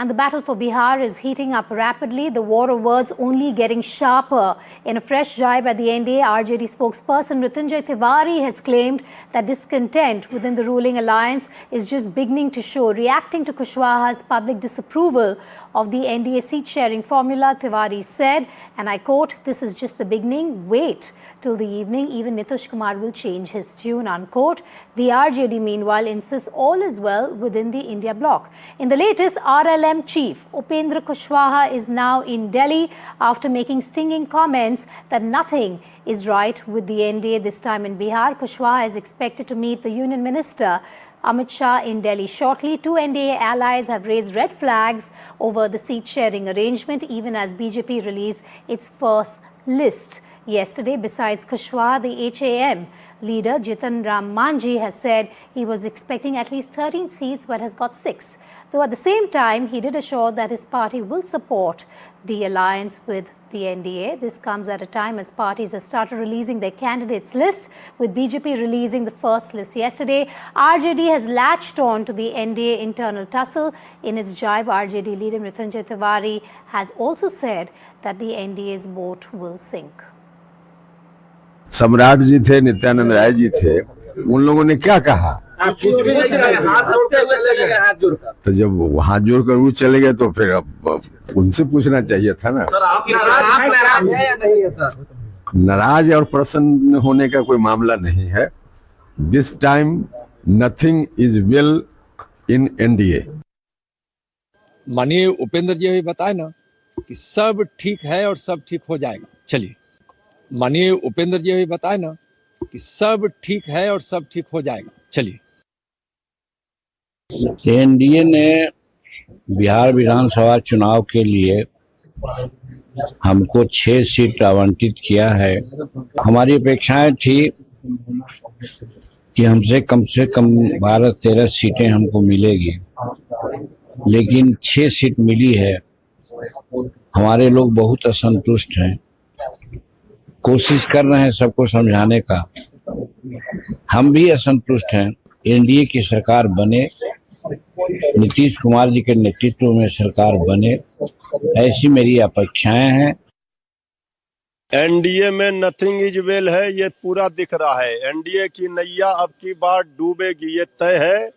And the battle for Bihar is heating up rapidly, the war of words only getting sharper. In a fresh jibe at the NDA, RJD spokesperson Mrityunjay Tiwari has claimed that discontent within the ruling alliance is just beginning to show. Reacting to Khushwaha's public disapproval of the NDA seat-sharing formula, Tiwari said, and I quote, "This is just the beginning. Wait till the evening. Even Nitish Kumar will change his tune," unquote. The RJD, meanwhile, insists all is well within the India bloc. In the latest, RLM chief Upendra Khushwaha is now in Delhi after making stinging comments that nothing is right with the NDA this time in Bihar. Khushwaha is expected to meet the Union Minister Amit Shah in Delhi shortly. Two NDA allies have raised red flags over the seat-sharing arrangement, even as BJP released its first list yesterday. Besides Khushwaha, the HAM leader Jitan Ram Manjhi has said he was expecting at least 13 seats but has got 6. Though at the same time, he did assure that his party will support the alliance with the NDA. This comes at a time as parties have started releasing their candidates list, with BJP releasing the first list yesterday. RJD has latched on to the NDA internal tussle. In its jibe, RJD leader Mrityunjay Tiwari has also said that the NDA's boat will sink. सम्राट जी थे, नित्यानंद राय जी थे, उन लोगों ने क्या कहा? तो जब हाथ जोड़कर वो चले गए तो फिर अब उनसे पूछना चाहिए था ना। सर, आप नाराज हैं या नहीं है सर? नाराज और प्रसन्न होने का कोई मामला नहीं है। This time nothing is well in NDA. माननीय उपेंद्र जी अभी बताए ना कि सब ठीक है और सब ठीक हो जाएगा। चलिए, माननीय उपेंद्र जी अभी बताए ना कि सब ठीक है और सब ठीक हो जाएगा। चलिए, एनडीए ने बिहार विधानसभा चुनाव के लिए हमको 6 सीट आवंटित किया है। हमारी अपेक्षाएं थी कि हमसे कम 12-13 सीटें हमको मिलेगी, लेकिन 6 सीट मिली है। हमारे लोग बहुत असंतुष्ट हैं, कोशिश कर रहे हैं सबको समझाने का। हम भी असंतुष्ट हैं। एनडीए की सरकार बने, नीतीश कुमार जी के नेतृत्व में सरकार बने, ऐसी मेरी अपेक्षाएं हैं। एनडीए में नथिंग इज वेल है, ये पूरा दिख रहा है। एनडीए की नैया अब की बार डूबेगी, ये तय है।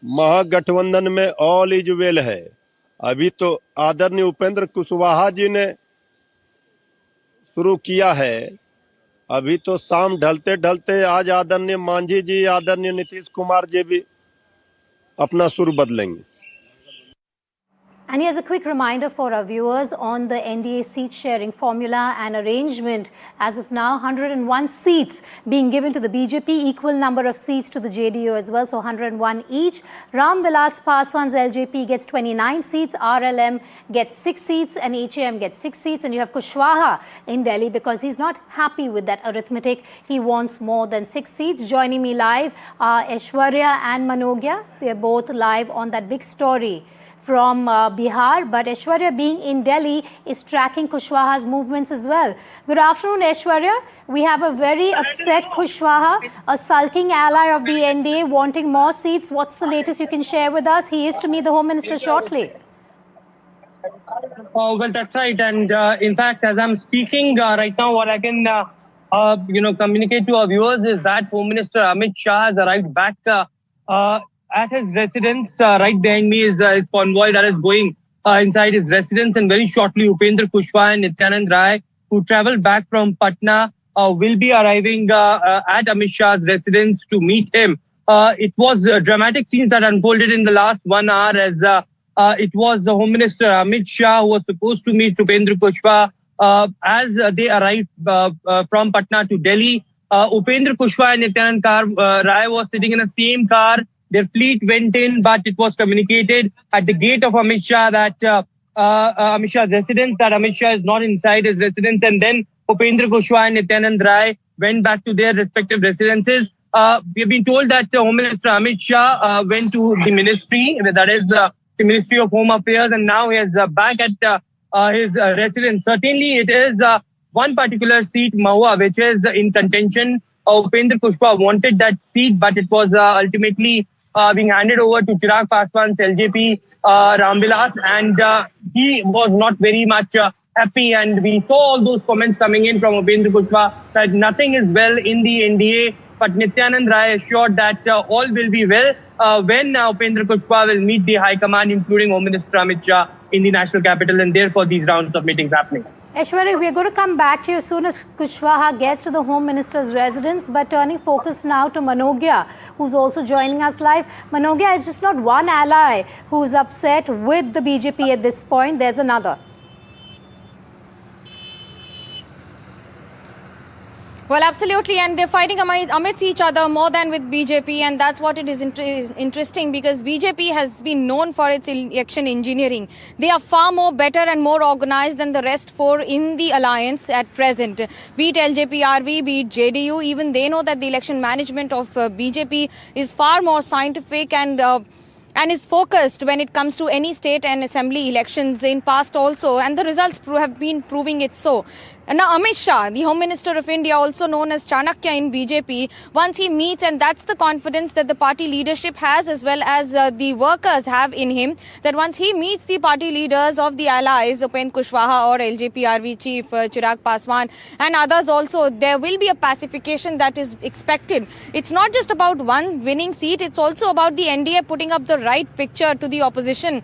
महागठबंधन में ऑल इज वेल है। अभी तो आदरणीय उपेंद्र कुशवाहा जी ने शुरू किया है। अभी तो शाम ढलते ढलते आज आदरणीय मांझी जी, आदरणीय नीतीश कुमार जी भी अपना सुर बदलेंगे। And here's a quick reminder for our viewers on the NDA seat-sharing formula and arrangement. As of now, 101 seats being given to the BJP, equal number of seats to the JDU as well, so 101 each. Ram Vilas Paswan's LJP gets 29 seats, RLM gets 6 seats, and HAM gets 6 seats. And you have Khushwaha in Delhi because he's not happy with that arithmetic. He wants more than 6 seats. Joining me live are Aishwarya and Manogya. They're both live on that big story from Bihar, but Aishwarya, being in Delhi, is tracking Khushwaha's movements as well. Good afternoon, Aishwarya. We have a very upset Khushwaha, a sulking ally of the NDA, wanting more seats. What's the latest you can share with us? He is to meet the Home Minister shortly. Well, that's right. And in fact, as I'm speaking right now, what I can communicate to our viewers is that Home Minister Amit Shah has arrived back at his residence. Right behind me is his convoy that is going inside his residence, and very shortly Upendra Khushwaha and Nityanand Rai, who travelled back from Patna, will be arriving at Amit Shah's residence to meet him. It was dramatic scenes that unfolded in the last 1 hour, as it was the Home Minister Amit Shah who was supposed to meet Upendra Khushwaha as they arrived from Patna to Delhi. Upendra Khushwaha and Nityanand Rai was sitting in the same car. Their fleet went in, but it was communicated at the gate of Amit Shah that Amit Shah's residence, that Amit Shah is not inside his residence. And then Upendra Khushwaha and Nityanand Rai went back to their respective residences. We have been told that Home Minister Amit Shah went to the ministry, that is the Ministry of Home Affairs, and now he is back at his residence. Certainly, it is one particular seat, Mahua, which is in contention. Upendra Khushwaha wanted that seat, but it was ultimately being handed over to Chirag Paswan's LJP Ramvilas, and he was not very much happy. And we saw all those comments coming in from Upendra Khushwaha that nothing is well in the NDA. But Nityanand Rai assured that all will be well when Upendra Khushwaha will meet the High Command, including Home Minister Amit Shah, in the national capital, and therefore these rounds of meetings happening. Aishwarya, we're going to come back to you as soon as Khushwaha gets to the Home Minister's residence, but turning focus now to Manogya, who's also joining us live. Manogya, is just not one ally who's upset with the BJP at this point, there's another. Well, absolutely, and they're fighting amidst each other more than with BJP, and that's what it is interesting, because BJP has been known for its election engineering. They are far more better and more organized than the rest four in the alliance at present. Be it LJP-RV, be it JDU, even they know that the election management of BJP is far more scientific and is focused when it comes to any state and assembly elections in past also, and the results have been proving it so. And now Amit Shah, the Home Minister of India, also known as Chanakya in BJP, once he meets, and that's the confidence that the party leadership has as well as the workers have in him, that once he meets the party leaders of the allies, Upendra Khushwaha or LJP-RV chief Chirag Paswan and others also, there will be a pacification that is expected. It's not just about one winning seat, it's also about the NDA putting up the right picture to the opposition,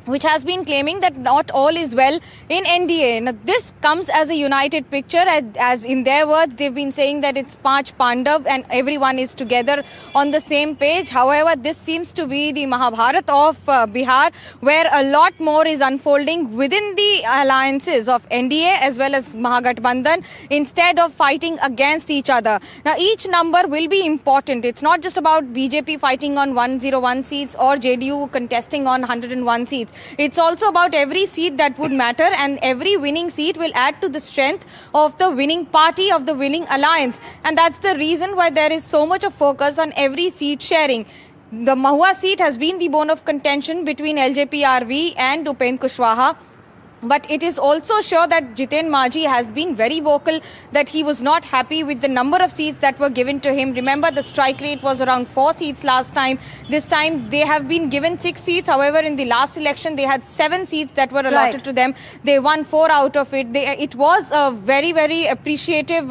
which has been claiming that not all is well in NDA. Now, this comes as a united picture, as in their words, they've been saying that it's Panch Pandav and everyone is together on the same page. However, this seems to be the Mahabharat of Bihar, where a lot more is unfolding within the alliances of NDA as well as Mahagathbandhan, instead of fighting against each other. Now, each number will be important. It's not just about BJP fighting on 101 seats or JDU contesting on 101 seats. It's also about every seat that would matter, and every winning seat will add to the strength of the winning party, of the winning alliance. And that's the reason why there is so much of focus on every seat sharing. The Mahua seat has been the bone of contention between LJP-RV and Upendra Khushwaha. But it is also sure that Jitan Manjhi has been very vocal that he was not happy with the number of seats that were given to him. Remember, the strike rate was around 4 seats last time. This time they have been given 6 seats. However, in the last election, they had 7 seats that were allotted to them. They won 4 out of it. It was a very, very appreciative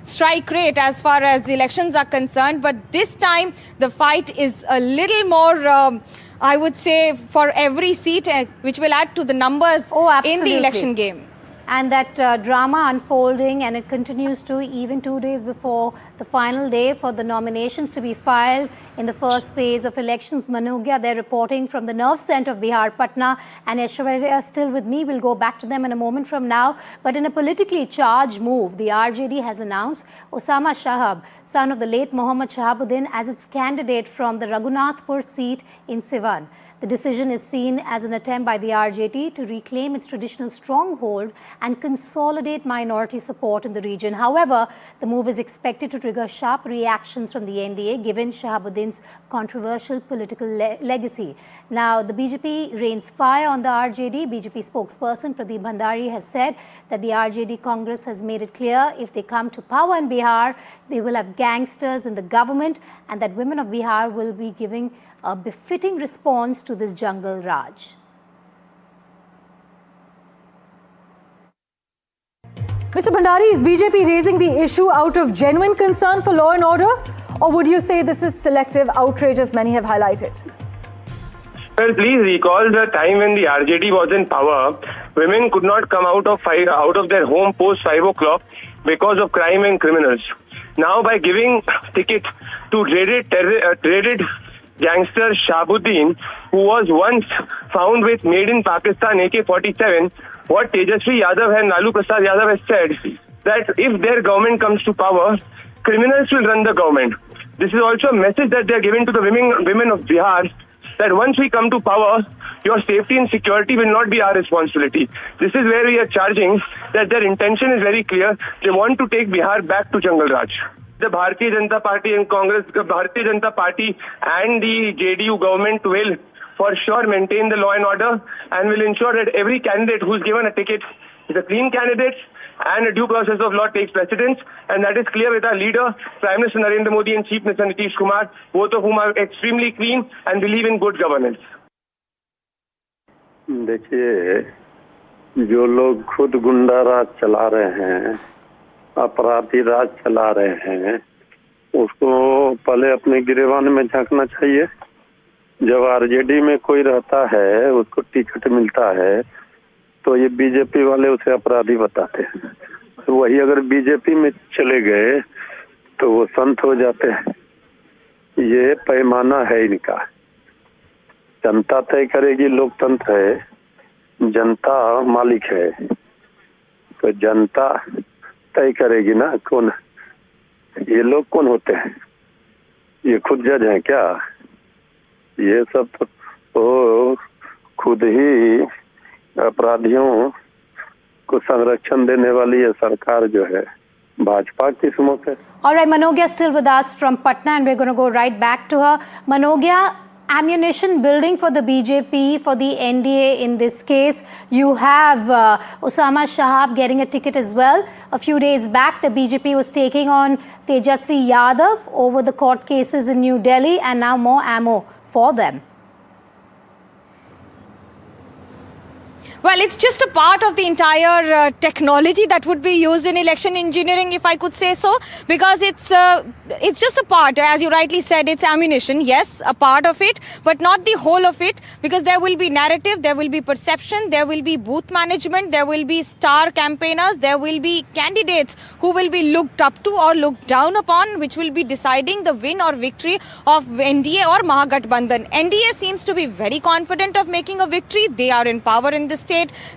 strike rate as far as elections are concerned. But this time, the fight is a little more... I would say for every seat, which will add to the numbers in the election game. And that drama unfolding, and it continues to even 2 days before the final day for the nominations to be filed in the first phase of elections. Manogya, they're reporting from the nerve center of Bihar, Patna, and Aishwarya still with me. We'll go back to them in a moment from now. But in a politically charged move, the RJD has announced Osama Shahab, son of the late Mohammad Shahabuddin, as its candidate from the Ragunathpur seat in Sivan. The decision is seen as an attempt by the RJD to reclaim its traditional stronghold and consolidate minority support in the region. However, the move is expected to trigger sharp reactions from the NDA, given Shahabuddin's controversial political legacy. Now, the BJP rains fire on the RJD. BJP spokesperson Pradeep Bhandari has said that the RJD Congress has made it clear if they come to power in Bihar, they will have gangsters in the government, and that women of Bihar will be giving a befitting response to this jungle Raj. Mr. Bhandari, is BJP raising the issue out of genuine concern for law and order, or would you say this is selective outrage, as many have highlighted? Well, please recall the time when the RJD was in power. Women could not come out of their home post 5 o'clock because of crime and criminals. Now, by giving ticket to dreaded gangster Shahabuddin, who was once found with made in Pakistan AK-47, what Tejasvi Yadav and Lalu Prasad Yadav has said, that if their government comes to power, criminals will run the government. This is also a message that they are giving to the women of Bihar, that once we come to power, your safety and security will not be our responsibility. This is where we are charging that their intention is very clear. They want to take Bihar back to Jungle Raj. The Bharatiya Janata Party and Congress, the Bharatiya Janata Party and the JDU government will for sure maintain the law and order and will ensure that every candidate who's given a ticket is a clean candidate and due process of law takes precedence, and that is clear with our leader, Prime Minister Narendra Modi and Chief Minister Nitish Kumar, both of whom are extremely clean and believe in good governance. देखिए, जो लोग खुद गुंडा राज चला रहे हैं, अपराधी राज चला रहे हैं, उसको पहले अपने गिरेबान में झांकना चाहिए। जब आरजेडी में कोई रहता है, उसको टिकट मिलता है, तो ये बीजेपी वाले उसे अपराधी बताते हैं। तो वही अगर बीजेपी में चले गए तो वो संत हो जाते हैं। ये पैमाना है इनका। जनता तय करेगी, लोकतंत्र है, जनता मालिक है, तो जनता तय करेगी ना कौन। ये लोग कौन होते हैं? ये खुद जज हैं क्या? ये सब तो खुद ही अपराधियों को संरक्षण देने वाली ये सरकार जो है भाजपा की स्मोक है। All right, Manogya still with us from Patna, and we're going to go right back to her. Manogya, ammunition building for the BJP, for the NDA in this case. You have Osama Shahab getting a ticket as well. A few days back, the BJP was taking on Tejasvi Yadav over the court cases in New Delhi, and now more ammo for them. Well, it's just a part of the entire technology that would be used in election engineering, if I could say so, because it's just a part, as you rightly said, it's ammunition, yes, a part of it, but not the whole of it, because there will be narrative, there will be perception, there will be booth management, there will be star campaigners, there will be candidates who will be looked up to or looked down upon, which will be deciding the win or victory of NDA or Mahagathbandhan. NDA seems to be very confident of making a victory. They are in power in the state.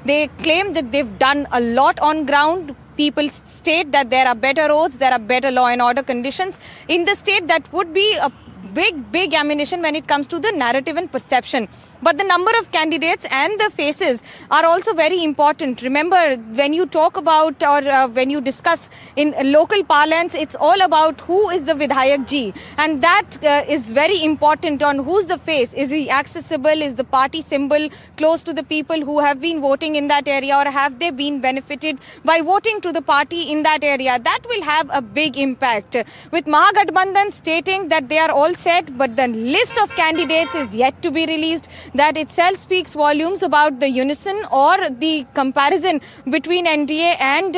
They claim that they've done a lot on ground. People state that there are better roads, there are better law and order conditions in the state. That would be a big ammunition when it comes to the narrative and perception. But the number of candidates and the faces are also very important. Remember, when you talk about or when you discuss in local parlance, it's all about who is the Vidhayak Ji. And that is very important on who's the face. Is he accessible? Is the party symbol close to the people who have been voting in that area, or have they been benefited by voting to the party in that area? That will have a big impact. With Mahagathbandhan stating that they are all set, but the list of candidates is yet to be released. That itself speaks volumes about the unison or the comparison between NDA and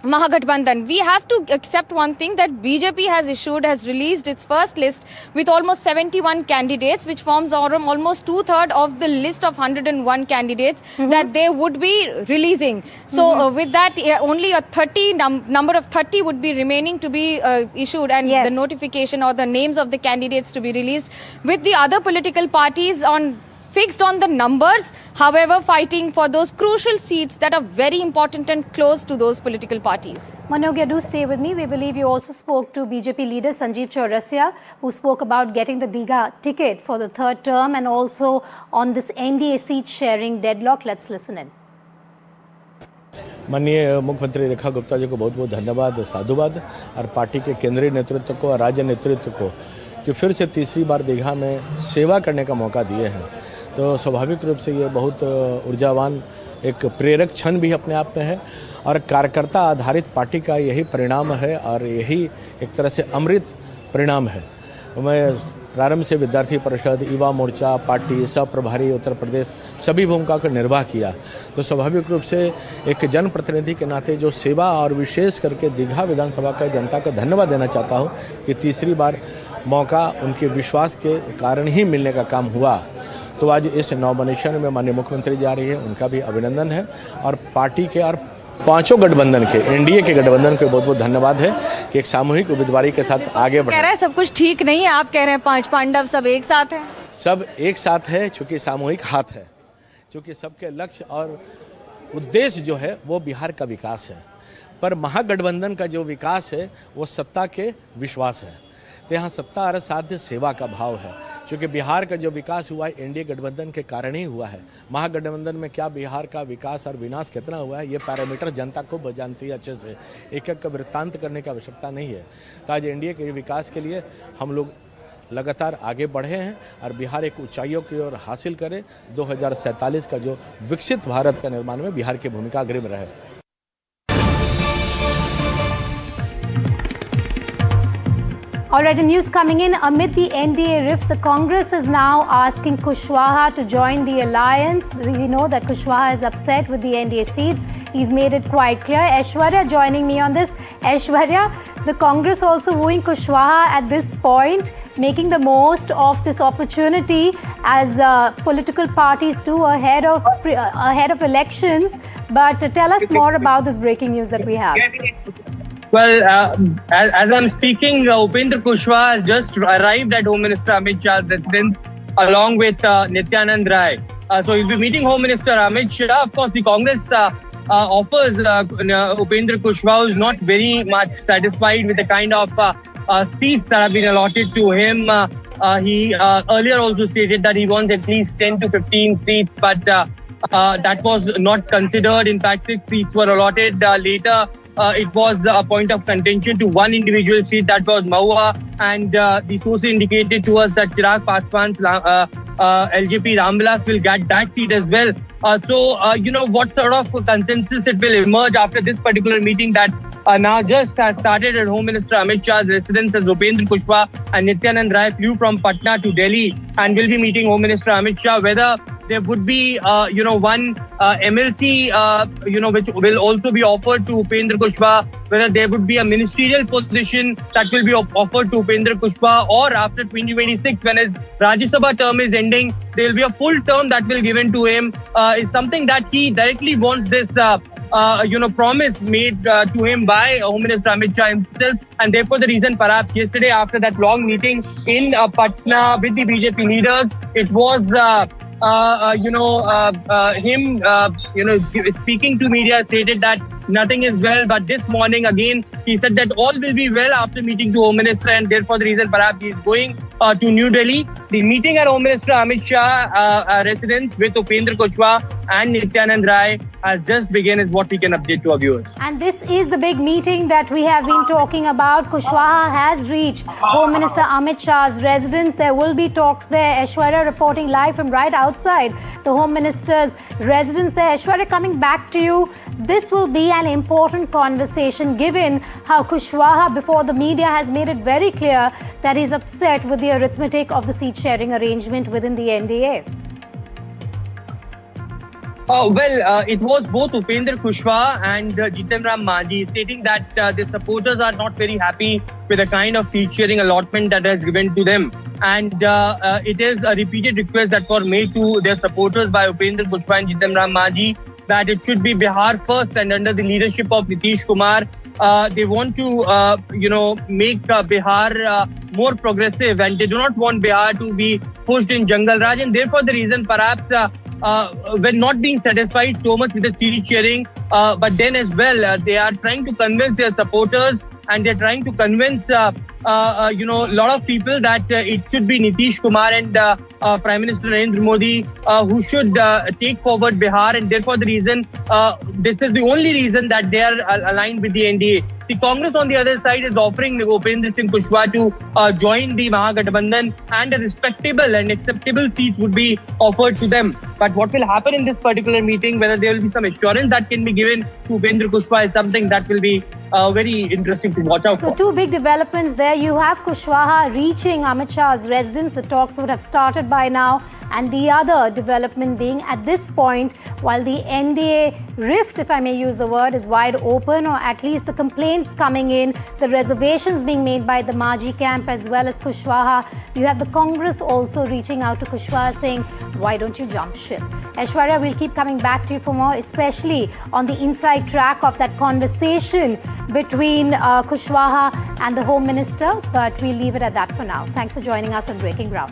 Mahagathbandhan. We have to accept one thing, that BJP has released its first list with almost 71 candidates, which forms almost 2/3 of the list of 101 candidates that they would be releasing. So with that, only a number of 30 would be remaining to be issued, and the notification or the names of the candidates to be released, with the other political parties fixed on the numbers, however, fighting for those crucial seats that are very important and close to those political parties. Manogya, do stay with me. We believe you also spoke to BJP leader Sanjeev Chaurasia, who spoke about getting the Digha ticket for the third term, and also on this NDA seat sharing deadlock. Let's listen in. माननीय मुख्यमंत्री रेखा गुप्ता जी को बहुत बहुत धन्यवाद, साधुवाद, और party के केंद्रीय नेतृत्व को और राज्य नेतृत्व को कि फिर से तीसरी बार दीघा में सेवा करने का मौका दिए हैं। तो स्वाभाविक रूप से ये बहुत ऊर्जावान एक प्रेरक क्षण भी अपने आप में है, और कार्यकर्ता आधारित पार्टी का यही परिणाम है, और यही एक तरह से अमृत परिणाम है। मैं प्रारंभ से विद्यार्थी परिषद, युवा मोर्चा, पार्टी, सब प्रभारी उत्तर प्रदेश, सभी भूमिका का निर्वाह किया। तो स्वाभाविक रूप से एक जनप्रतिनिधि के नाते जो सेवा, और विशेष करके दीघा विधानसभा का जनता का धन्यवाद देना चाहता हूँ कि तीसरी बार मौका उनके विश्वास के कारण ही मिलने का काम हुआ। तो आज इस नॉमिनेशन में माननीय मुख्यमंत्री जा रही है, उनका भी अभिनंदन है, और पार्टी के और पांचों गठबंधन के, एनडीए के गठबंधन को बहुत बहुत धन्यवाद है कि एक सामूहिक उम्मीदवारी के साथ आगे बढ़ रहा है। सब कुछ ठीक नहीं है, आप कह रहे हैं पांच पांडव सब एक साथ हैं। सब एक साथ है, चूँकि सामूहिक हाथ है, चूँकि सबके लक्ष्य और उद्देश्य जो है वो बिहार का विकास है। पर महागठबंधन का जो विकास है वो सत्ता के विश्वास है। तो यहाँ सत्ता और साध्य सेवा का भाव है, क्योंकि बिहार का जो विकास हुआ है एनडीए गठबंधन के कारण ही हुआ है। महागठबंधन में क्या बिहार का विकास और विनाश कितना हुआ है, ये पैरामीटर जनता को जानती है अच्छे से, एक एक का वृत्तांत करने की आवश्यकता नहीं है। तो आज एनडीए के विकास के लिए हम लोग लगातार आगे बढ़े हैं, और बिहार एक ऊंचाइयों की ओर हासिल करे। 2047 का जो विकसित भारत का निर्माण में बिहार की भूमिका अग्रिम रहे। All right, news coming in. Amid the NDA rift, the Congress is now asking Khushwaha to join the alliance. We know that Khushwaha is upset with the NDA seats. He's made it quite clear. Aishwarya joining me on this. Aishwarya, the Congress also wooing Khushwaha at this point, making the most of this opportunity as political parties do ahead of elections. But tell us more about this breaking news that we have. Well, as I'm speaking, Upendra Khushwaha has just arrived at Home Minister Amit Shah's residence along with Nityanand Rai. So he'll be meeting Home Minister Amit Shah. Of course, the Congress offers Upendra Khushwaha, who's not very much satisfied with the kind of seats that have been allotted to him. He earlier also stated that he wants at least 10 to 15 seats, but that was not considered. In fact, 6 seats were allotted. Later, it was a point of contention to one individual seat, that was Mahua, and the source indicated to us that Chirag Paswan's LJP Ramvilas will get that seat as well. So, you know, what sort of consensus it will emerge after this particular meeting that now just has started at Home Minister Amit Shah's residence, as Upendra Khushwaha and Nityanand Rai flew from Patna to Delhi and will be meeting Home Minister Amit Shah. Whether there would be, one MLC, which will also be offered to Upendra Khushwaha, whether there would be a ministerial position that will be offered to Upendra Khushwaha, or after 2026, when his Rajya Sabha term is ending, there will be a full term that will be given to him, is something that he directly wants this promise made to him by Home Minister Amit Shah himself. And therefore, the reason perhaps yesterday, after that long meeting in Patna with the BJP leaders, it was him speaking to media, stated that nothing is well. But this morning again, he said that all will be well after meeting to Home Minister, and therefore the reason perhaps he is going to New Delhi. The meeting at Home Minister Amit Shah residence with Upendra Khushwaha and Nityanand Rai has just begun, is what we can update to our viewers. And this is the big meeting that we have been talking about. Khushwaha has reached Home Minister Amit Shah's residence. There will be talks there. Aishwarya reporting live from right outside the Home Minister's residence there. Aishwarya, coming back to you, this will be an important conversation given how Khushwaha before the media has made it very clear that he's upset with the arithmetic of the seat sharing arrangement within the NDA. It was both Upendra Khushwaha and Jitan Ram Manjhi stating that the supporters are not very happy with the kind of seat sharing allotment that has given to them. And it is a repeated request that was made to their supporters by Upendra Khushwaha and Jitan Ram Manjhi that it should be Bihar first, and under the leadership of Nitish Kumar, they want to, make Bihar more progressive, and they do not want Bihar to be pushed in Jungle Raj. And therefore, the reason perhaps when not being satisfied so much with the seat sharing, but then as well, they are trying to convince their supporters, and they're trying to convince a lot of people that it should be Nitish Kumar and Prime Minister Narendra Modi who should take forward Bihar. And therefore the reason, this is the only reason that they are aligned with the NDA. The Congress on the other side is offering Upendra Singh Khushwaha to join the Mahagathbandhan, and a respectable and acceptable seats would be offered to them. But what will happen in this particular meeting, whether there will be some assurance that can be given to Upendra Khushwaha, is something that will be very interesting to watch out for. So two big developments there. You have Khushwaha reaching Amit Shah's residence. The talks would have started by now. And the other development being, at this point, while the NDA rift, if I may use the word, is wide open, or at least the complaints coming in, the reservations being made by the Manjhi camp as well as Khushwaha, you have the Congress also reaching out to Khushwaha saying, why don't you jump ship? Aishwarya, we'll keep coming back to you for more, especially on the inside track of that conversation between Khushwaha and the Home Minister, but we'll leave it at that for now. Thanks for joining us on Breaking Ground.